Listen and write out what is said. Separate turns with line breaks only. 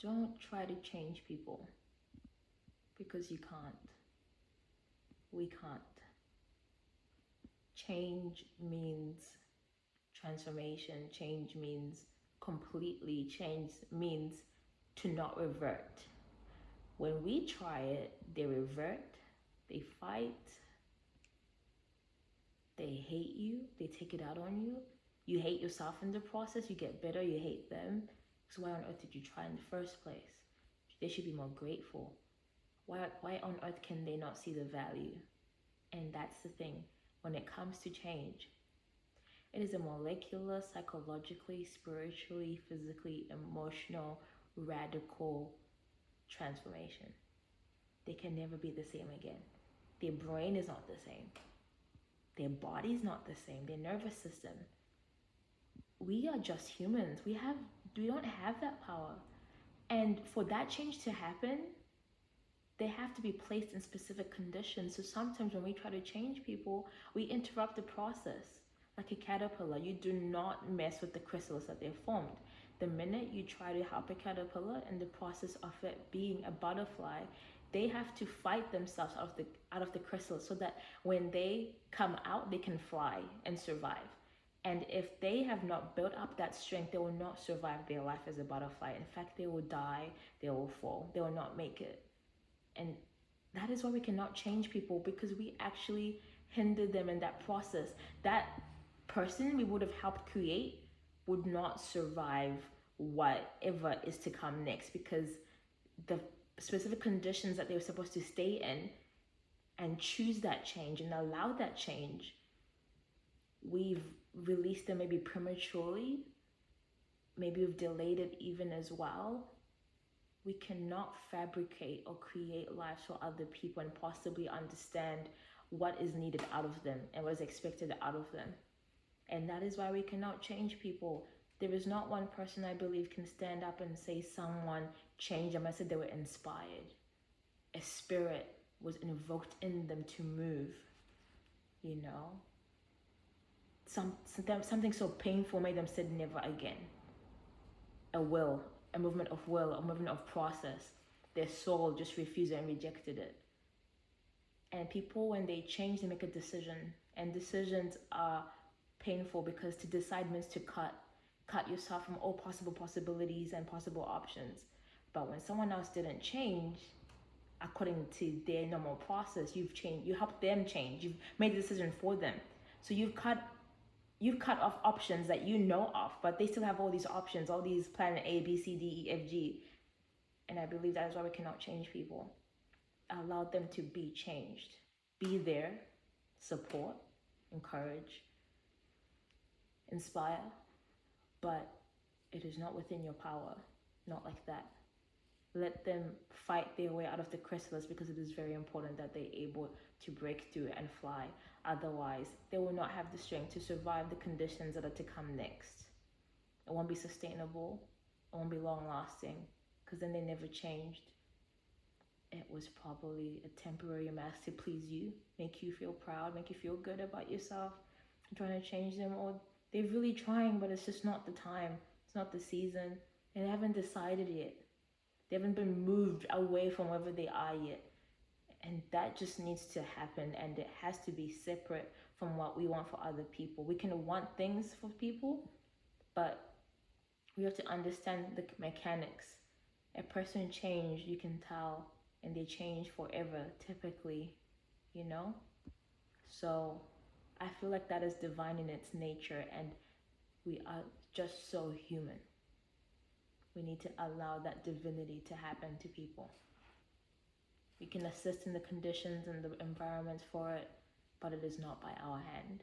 Don't try to change people because you can't. We can't. Change means transformation. Change means completely. Change means to not revert. When we try it, they revert, they fight, they hate you, they take it out on you. You hate yourself in the process, you get bitter, you hate them. So why on earth did you try in the first place? They should be more grateful. Why on earth can they not see the value? And that's the thing. When it comes to change, it is a molecular, psychologically, spiritually, physically, emotional, radical transformation. They can never be the same again. Their brain is not the same. Their body is not the same. Their nervous system. We are just humans. We don't have that power. And for that change to happen, they have to be placed in specific conditions. So sometimes when we try to change people, we interrupt the process. Like a caterpillar, you do not mess with the chrysalis that they've formed. The minute you try to help a caterpillar in the process of it being a butterfly, they have to fight themselves out of the chrysalis so that when they come out, they can fly and survive. And if they have not built up that strength, they will not survive their life as a butterfly. In fact, they will die, they will fall, they will not make it. And that is why we cannot change people, because we actually hinder them in that process. That person we would have helped create would not survive whatever is to come next, because the specific conditions that they were supposed to stay in and choose that change and allow that change, we've released them maybe prematurely, maybe we've delayed it even as well. We cannot fabricate or create lives for other people and possibly understand what is needed out of them and what is expected out of them. And that is why we cannot change people. There is not one person I believe can stand up and say someone changed them. I said they were inspired. A spirit was invoked in them to move, you know. Something so painful made them say never again. A movement of will, a movement of process. Their soul just refused and rejected it. And people, when they change, they make a decision. And decisions are painful because to decide means to cut yourself from all possible possibilities and possible options. But when someone else didn't change according to their normal process, you've changed, you helped them change, you've made the decision for them. So you've cut off options that you know of, but they still have all these options, all these plan A, B, C, D, E, F, G. And I believe that is why we cannot change people. Allow them to be changed. Be there, support, encourage, inspire, but it is not within your power, not like that. Let them fight their way out of the chrysalis, because it is very important that they're able to break through and fly. Otherwise, they will not have the strength to survive the conditions that are to come next. It won't be sustainable, it won't be long lasting, because then they never changed. It was probably a temporary mask to please you, make you feel proud, make you feel good about yourself. I'm trying to change them, or they're really trying, but it's just not the time. It's not the season. They haven't decided yet. They haven't been moved away from wherever they are yet. And that just needs to happen, and it has to be separate from what we want for other people. We can want things for people, but we have to understand the mechanics. A person changed, you can tell, and they change forever, typically, you know? So I feel like that is divine in its nature, and we are just so human. We need to allow that divinity to happen to people. We can assist in the conditions and the environment for it, but it is not by our hand.